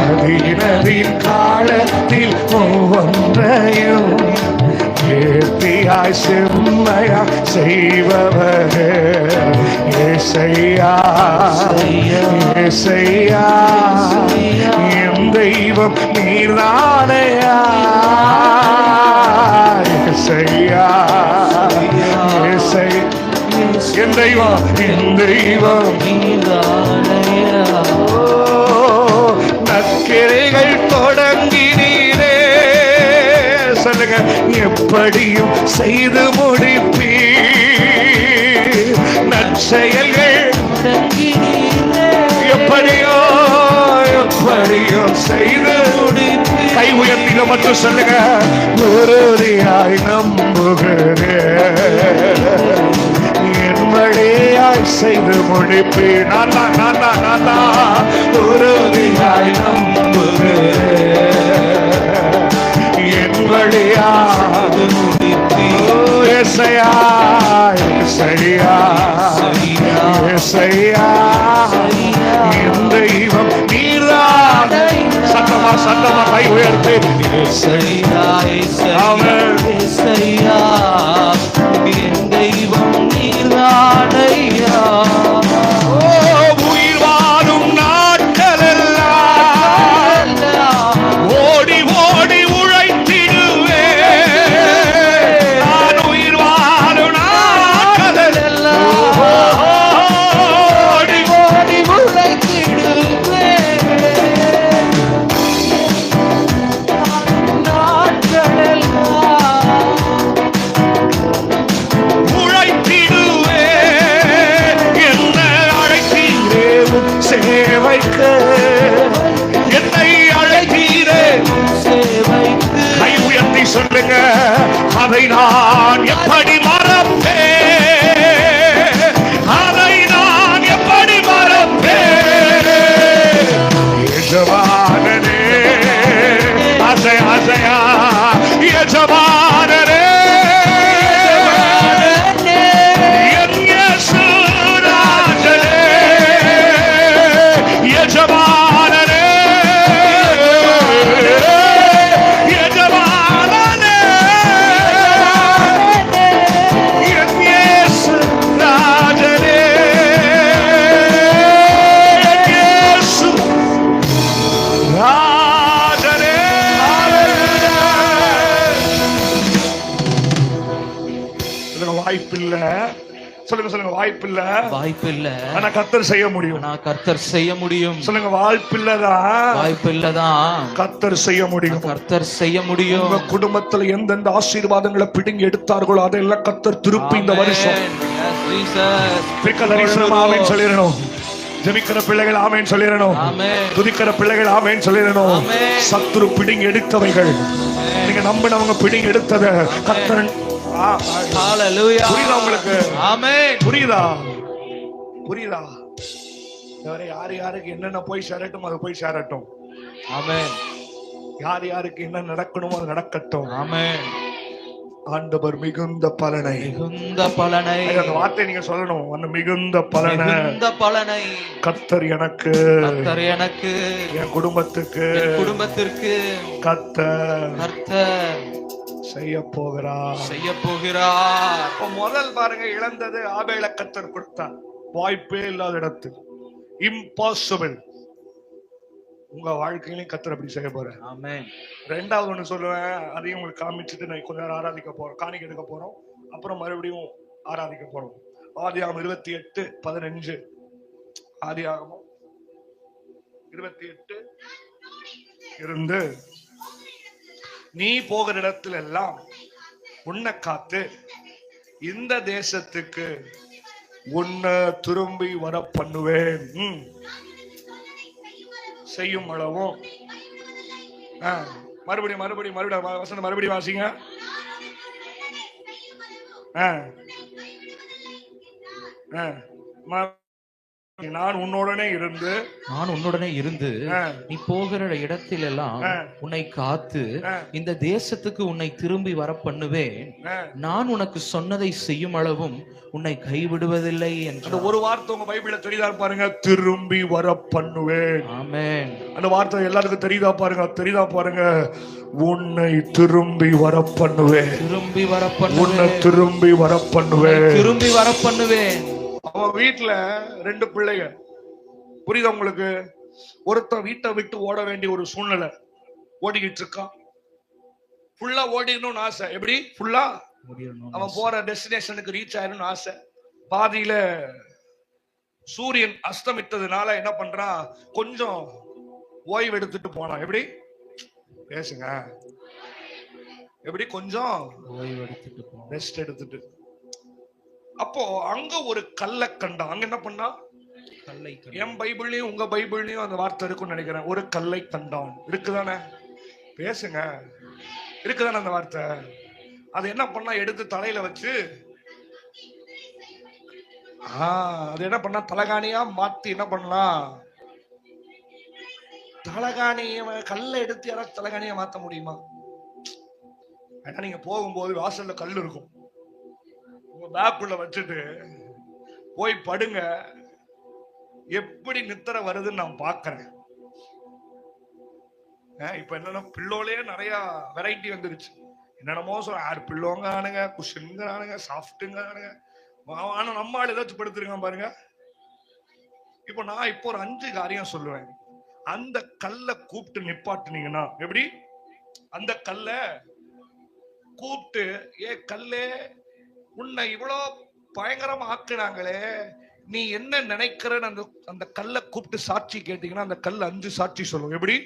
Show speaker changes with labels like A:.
A: அதினதின் காலத்தில் ஒவ்வொன்றையும் நேர்த்தியாய் செம்மையா செய்பவர் ஏசையா, ஏசையா, என் தெய்வம் நீர்தானையா, ஏசையா, ஏசை, என் தெய்வம், என் தெய்வம் நீர்தானையா. நற்கிரைகள் தொடங்கினீரே, சொல்லுங்க, எப்படியும் செய்து முடிப்பீ, நற்செயல்கள் எப்படியோ எப்படியோ செய்து முடிப்பீ. கை உயர்த்தில மட்டும் சொல்லுங்க, உறுதியாய் நம்புகிறேன், என் வழியாய் செய்து முடிப்பீ. நான் உறுதியாய் நம்புகிறேன், என் வழியாய் முடிப்பீ. ஏசையா, ஏசையா, ஏசையா, என் தெய்வம் நீர்தான். சத்தமா சத்தமா கை உயர்த்து. ஏசையா, ஏசையா, என் தெய்வம் நீர்தானையா. உயிர் வாழும் நாட்களெல்லாம் ஓடி ஓடி உழைத்திடுவே, நான் உயிர் வாழும் நாட்களெல்லாம் ஓடி ஓடி உழைத்திடுவே, என்னை அழைத்தீரே சேவைக்கு. கை உயர்த்தி சொல்லுங்க, அதை நான் எப்படி மறப்பேன், அதை நான் எப்படி மறப்பேன். எஜமானனே, ஆசை ஆசையா, எஜமானனே, வாய்ப்பில்லை, வாய்ப்பில்லை, ஆனா கர்த்தர் செய்ய முடியும், கர்த்தர் செய்ய முடியும். சொல்லுங்க, வாய்ப்பில்லதான், வாய்ப்பில்லதான், கர்த்தர் செய்ய முடியும், கர்த்தர் செய்ய முடியும். உங்க குடும்பத்துல எந்தெந்த ஆசீர்வாதங்களை பிடுங்கி எடுத்தார்களோ அதெல்லாம் கர்த்தர் திருப்பி இந்த வருஷம் ஆமென் சொல்லிடணும். ஜெபிக்கிற பிள்ளைகள் ஆமென் சொல்லிடணும், துதிக்கிற பிள்ளைகள் ஆமென் சொல்லிடணும். சத்துரு பிடிங்கி எடுத்தவைகள், நீங்க நம்பினவங்க பிடிங்கி எடுத்தத கர்த்தர். ஹalleluya, புரியுதா உங்களுக்கு? ஆமென், புரியுதா? புரியுதா? யார் யாருக்கு என்னென்ன போய் சேரட்டும் அது போய் சேரட்டும். ஆமென். யார் யாருக்கு என்ன நடக்கணுமோ அது நடக்கட்டும். ஆமென். ஆண்டவர் மிகுந்த பலனை, மிகுந்த பலனை, அந்த வார்த்தை நீங்க சொல்லணும், அந்த மிகுந்த பலனை, மிகுந்த பலனை கர்த்தர் எனக்கு, கர்த்தர் எனக்கு, என் குடும்பத்துக்கு, என் குடும்பத்திற்கு கர்த்தர் செய்ய போகிறார், செய்ய போகிறார். இப்ப முதல் பாருங்க, இழந்தது ஆபேல கர்த்தர் கொடுத்தார். வாய்ப்பே இல்லாத இடத்து, இம்பாசிபிள். உங்க வாழ்க்கையிலையும் கர்த்தர் அப்படி செய்ய போறேன். ஆமென். ரெண்டாவது ஒண்ணு சொல்லுவேன், அதையும் உங்களுக்கு காமிச்சிட்டு நான் கொஞ்ச நேரம் ஆராதிக்க போறோம், காணிக்கை எடுக்க போறோம், அப்புறம் மறுபடியும் ஆராதிக்க போறோம். ஆதியாகமம் 28:15. ஆதியாகமம் 28 இருந்து, நீ போகிற இடத்துல எல்லாம் உன்னை காத்து இந்த தேசத்துக்கு உன்னை திரும்பி வர பண்ணுவேன், செய்யும் அளவும். மறுபடியும் மறுபடியும் மறுபடியும் வசனம் மறுபடியும் வாசிங்க. நான் உன்னுடனே இருந்து
B: நீ போகிற இடத்திலெல்லாம் உன்னை காத்து இந்த தேசத்துக்கு உன்னை திரும்பி வர பண்ணுவேன். நான் உனக்கு சொன்னதை செய்யும் அளவும் உன்னை கைவிடுவதில்லை என்று.
A: அந்த ஒரு வார்த்தை உங்க பைபிள்ல தெரியுதா பாருங்க, திரும்பி வர பண்ணுவேன்.
B: ஆமென்.
A: அந்த வார்த்தை எல்லாருக்கும் தெரியுதா பாருங்க, உன்னை திரும்பி வர பண்ணுவேன். உன்னை திரும்பி வர பண்ணுவேன். அவன் வீட்டுல 2 பிள்ளைங்க, புரியுதா உங்களுக்கு? ஒருத்தன் வீட்டை விட்டு ஓட வேண்டிய ஒரு சூழ்நிலை ஓடிக்கிட்டு இருக்கான். ஃபுல்லா ஓடிடணும்னு ஆசை. எப்படி? ஃபுல்லா அவன் போற டெஸ்டினேஷனுக்கு ரீச் ஆயிடணும்னு ஆசை. பாதியில சூரியன் அஸ்தமித்ததுனால என்ன பண்றான், கொஞ்சம் ஓய்வு எடுத்துட்டு போனான். எப்படி? பேசுங்க. எப்படி? கொஞ்சம்
B: ஓய்வு எடுத்துட்டு போனான்,
A: ரெஸ்ட் எடுத்துட்டு. அப்போ அங்க ஒரு கல்லை கண்டான். அங்க என்ன பண்ணா? கல்லை. என் பைபிள்லயும் உங்க பைபிள்லயும் அந்த வார்த்தை இருக்குன்னு நினைக்கிறேன். ஒரு கல்லை கண்டான். இருக்குதானே? பேசுங்க. இருக்குதானே அந்த வார்த்தை? அது என்ன பண்ணா, எடுத்து தலையில வச்சு அது என்ன பண்ணா, தலகாணியா மாத்தி என்ன பண்ணலாம்? தலகாணிய கல்லை எடுத்து யாராவது தலகாணியா மாத்த முடியுமா? ஏன்னா நீங்க போகும்போது வாசல்ல கல் இருக்கும், பேக்குள்ள வச்சுட்டு போய் படுங்க. எப்படி நித்திரை வருதுன்னு நான் பாக்குறேன். இப்ப என்னன்னா, பில்லோலே நிறைய வெரைட்டி வந்துருச்சு. என்னென்னமோ சொல்ல, யார் பில்லோங்க ஆனுங்க, குஷனுங்க ஆனுங்க, சாஃப்ட்டுங்க ஆனுங்க. ஆனா நம்ம ஆள் ஏதாச்சும் படுத்துருக்கான் பாருங்க. இப்போ நான் இப்போ ஒரு 5 காரியம் சொல்லுவேன். அந்த கல்லை கூப்பிட்டு நிப்பாட்டுனீங்கன்னா எப்படி? அந்த கல்லை கூப்பிட்டு, ஏ கல்லே, உன்னை இவ்வளோ பயங்கரமா ஆக்குனாங்களே, நீ என்ன நினைக்கிறன்னு அந்த கல்லை கூப்பிட்டு சாட்சி கேட்டீங்கன்னா அந்த கல் 5 சாட்சி சொல்லும். எப்படி?